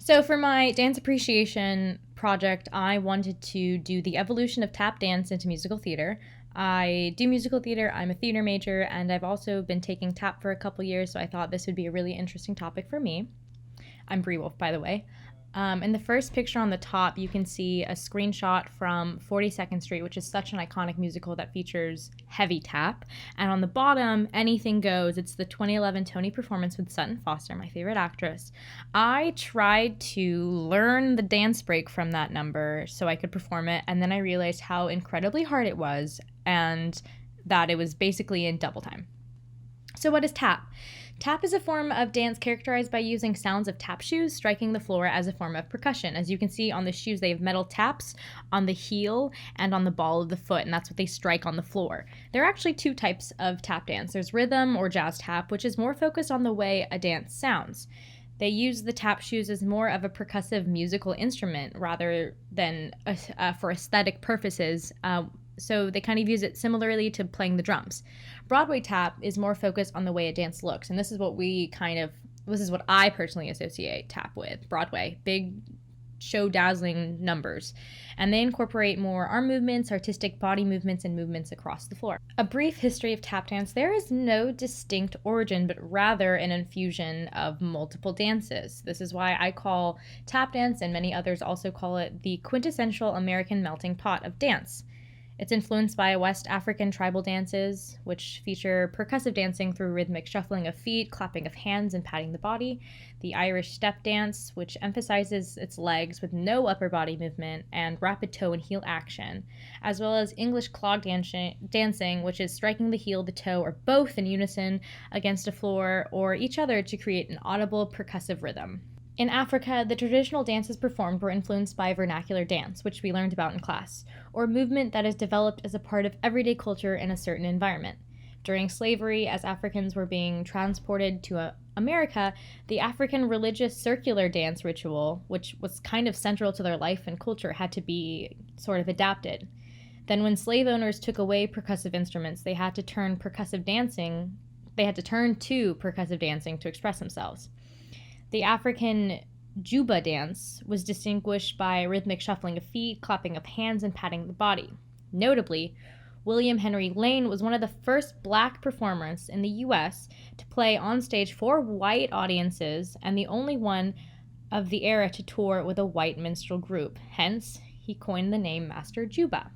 So for my dance appreciation project, I wanted to do the evolution of tap dance into musical theater. I do musical theater, I'm a theater major, and I've also been taking tap for a couple years, so I thought this would be a really interesting topic for me. I'm Brie Wolfe, by the way. In the first picture on the top, you can see a screenshot from 42nd Street, which is such an iconic musical that features heavy tap. And on the bottom, Anything Goes. It's the 2011 Tony performance with Sutton Foster, my favorite actress. I tried to learn the dance break from that number so I could perform it, and then I realized how incredibly hard it was and that it was basically in double time. So, what is tap? Tap is a form of dance characterized by using sounds of tap shoes striking the floor as a form of percussion. As you can see on the shoes, they have metal taps on the heel and on the ball of the foot, and that's what they strike on the floor. There are actually two types of tap dance. There's rhythm or jazz tap, which is more focused on the way a dance sounds. They use the tap shoes as more of a percussive musical instrument rather than for aesthetic purposes. So they kind of use it similarly to playing the drums. Broadway tap is more focused on the way a dance looks, and this is what I personally associate tap with. Broadway, big show dazzling numbers, and they incorporate more arm movements, artistic body movements, and movements across the floor. A brief history of tap dance: there is no distinct origin, but rather an infusion of multiple dances. This is why I call tap dance, and many others also call it, the quintessential American melting pot of dance. It's influenced by West African tribal dances, which feature percussive dancing through rhythmic shuffling of feet, clapping of hands, and patting the body. The Irish step dance, which emphasizes its legs with no upper body movement and rapid toe and heel action, as well as English clog dancing, which is striking the heel, the toe, or both in unison against a floor or each other to create an audible percussive rhythm. In Africa, the traditional dances performed were influenced by vernacular dance, which we learned about in class, or movement that is developed as a part of everyday culture in a certain environment. During slavery, as Africans were being transported to America, the African religious circular dance ritual, which was kind of central to their life and culture, had to be sort of adapted. Then when slave owners took away percussive instruments, they had to turn to percussive dancing to express themselves. The African Juba dance was distinguished by rhythmic shuffling of feet, clapping of hands, and patting the body. Notably, William Henry Lane was one of the first black performers in the U.S. to play on stage for white audiences and the only one of the era to tour with a white minstrel group. Hence, he coined the name Master Juba.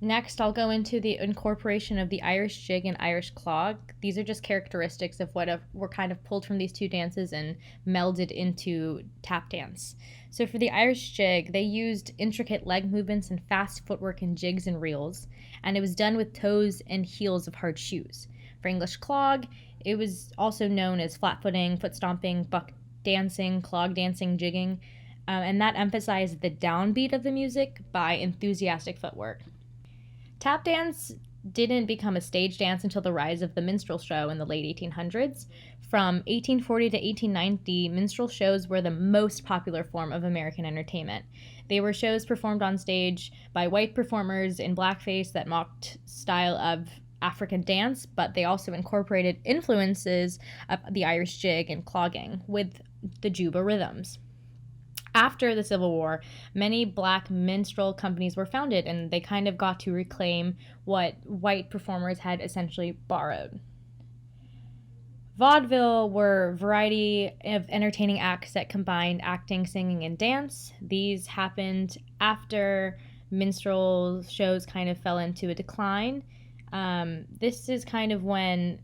Next, I'll go into the incorporation of the Irish jig and Irish clog. These are just characteristics of what were kind of pulled from these two dances and melded into tap dance. So for the Irish jig, they used intricate leg movements and fast footwork in jigs and reels, and it was done with toes and heels of hard shoes. For English clog, it was also known as flat footing, foot stomping, buck dancing, clog dancing, jigging, and that emphasized the downbeat of the music by enthusiastic footwork. Tap dance didn't become a stage dance until the rise of the minstrel show in the late 1800s. From 1840 to 1890, minstrel shows were the most popular form of American entertainment. They were shows performed on stage by white performers in blackface that mocked style of African dance, but they also incorporated influences of the Irish jig and clogging with the Juba rhythms. After the Civil War, many black minstrel companies were founded, and they kind of got to reclaim what white performers had essentially borrowed. Vaudeville were a variety of entertaining acts that combined acting, singing, and dance. These happened after minstrel shows kind of fell into a decline. This is kind of when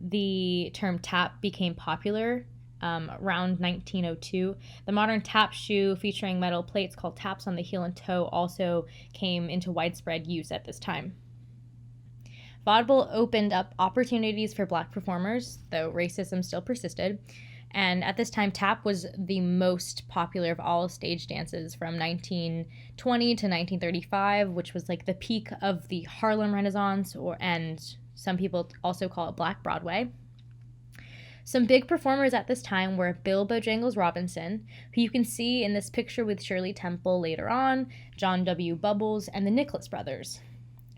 the term tap became popular. Around 1902. The modern tap shoe featuring metal plates called taps on the heel and toe also came into widespread use at this time. Vaudeville opened up opportunities for black performers, though racism still persisted, and at this time tap was the most popular of all stage dances from 1920 to 1935, which was like the peak of the Harlem Renaissance, and some people also call it Black Broadway. Some big performers at this time were Bill Bojangles Robinson, who you can see in this picture with Shirley Temple later on, John W. Bubbles, and the Nicholas Brothers.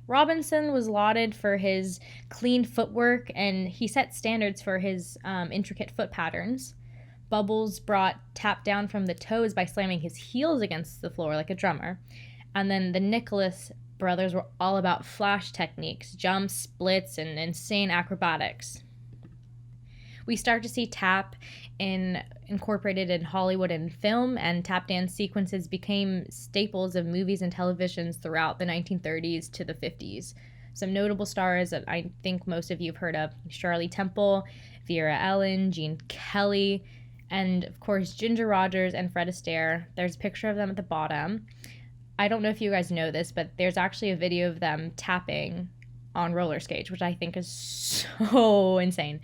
Robinson was lauded for his clean footwork, and he set standards for his intricate foot patterns. Bubbles brought tap down from the toes by slamming his heels against the floor like a drummer. And then the Nicholas brothers were all about flash techniques, jumps, splits, and insane acrobatics. We start to see tap incorporated in Hollywood and film, and tap dance sequences became staples of movies and televisions throughout the 1930s to the 50s. Some notable stars that I think most of you have heard of: Shirley Temple, Vera Ellen, Gene Kelly, and of course Ginger Rogers and Fred Astaire. There's a picture of them at the bottom. I don't know if you guys know this, but there's actually a video of them tapping on roller skates, which I think is so insane.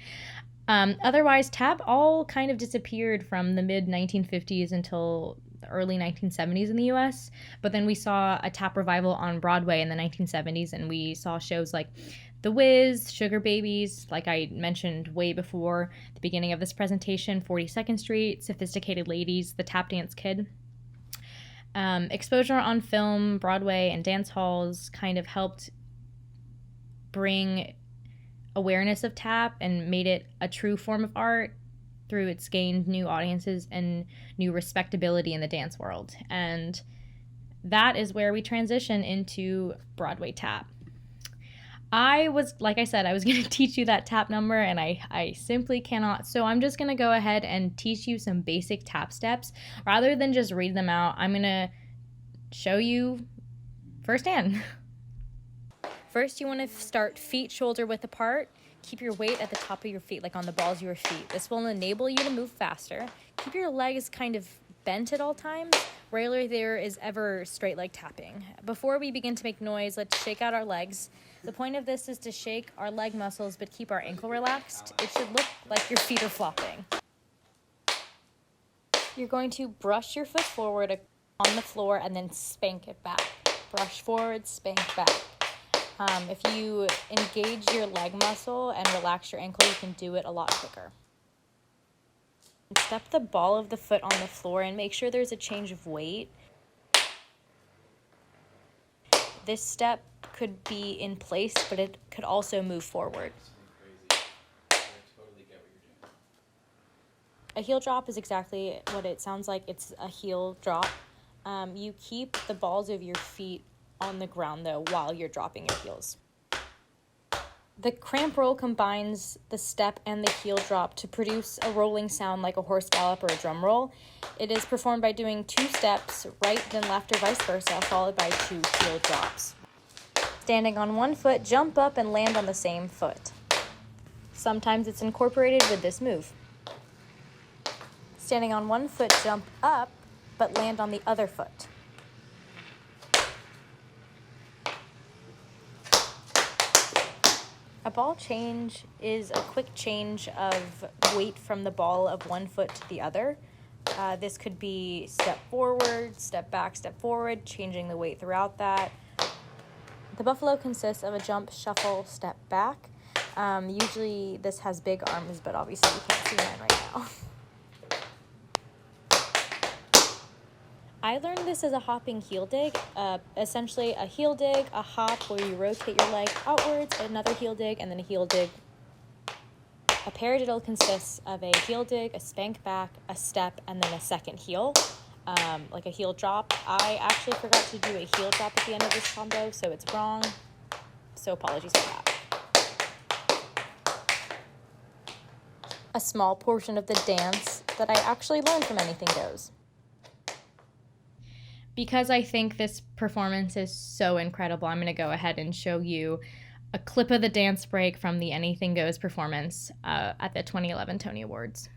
Otherwise, tap all kind of disappeared from the mid-1950s until the early 1970s in the US. But then we saw a tap revival on Broadway in the 1970s, and we saw shows like The Wiz, Sugar Babies, like I mentioned way before the beginning of this presentation, 42nd Street, Sophisticated Ladies, The Tap Dance Kid. Exposure on film, Broadway, and dance halls kind of helped bring awareness of tap and made it a true form of art through its gained new audiences and new respectability in the dance world. And that is where we transition into Broadway tap. Like I said, I was going to teach you that tap number, and I simply cannot. So I'm just going to go ahead and teach you some basic tap steps. Rather than just read them out, I'm going to show you firsthand. First, you want to start feet shoulder width apart. Keep your weight at the top of your feet, like on the balls of your feet. This will enable you to move faster. Keep your legs kind of bent at all times. Rarely there is ever straight leg tapping. Before we begin to make noise, let's shake out our legs. The point of this is to shake our leg muscles but keep our ankle relaxed. It should look like your feet are flopping. You're going to brush your foot forward on the floor and then spank it back. Brush forward, spank back. If you engage your leg muscle and relax your ankle, you can do it a lot quicker. Step the ball of the foot on the floor and make sure there's a change of weight. This step could be in place, but it could also move forward. A heel drop is exactly what it sounds like. It's a heel drop. You keep the balls of your feet on the ground, though, while you're dropping your heels. The cramp roll combines the step and the heel drop to produce a rolling sound like a horse gallop or a drum roll. It is performed by doing 2 steps, right then left or vice versa, followed by 2 heel drops. Standing on one foot, jump up and land on the same foot. Sometimes it's incorporated with this move. Standing on one foot, jump up, but land on the other foot. A ball change is a quick change of weight from the ball of one foot to the other. This could be step forward, step back, step forward, changing the weight throughout that. The buffalo consists of a jump, shuffle, step back. Usually this has big arms, but obviously you can't see mine right now. I learned this as a hopping heel dig, essentially a heel dig, a hop where you rotate your leg outwards, another heel dig, and then a heel dig. A paradiddle consists of a heel dig, a spank back, a step, and then a second heel, like a heel drop. I actually forgot to do a heel drop at the end of this combo, so it's wrong, so apologies for that. A small portion of the dance that I actually learned from Anything Goes. Because I think this performance is so incredible, I'm going to go ahead and show you a clip of the dance break from the Anything Goes performance at the 2011 Tony Awards.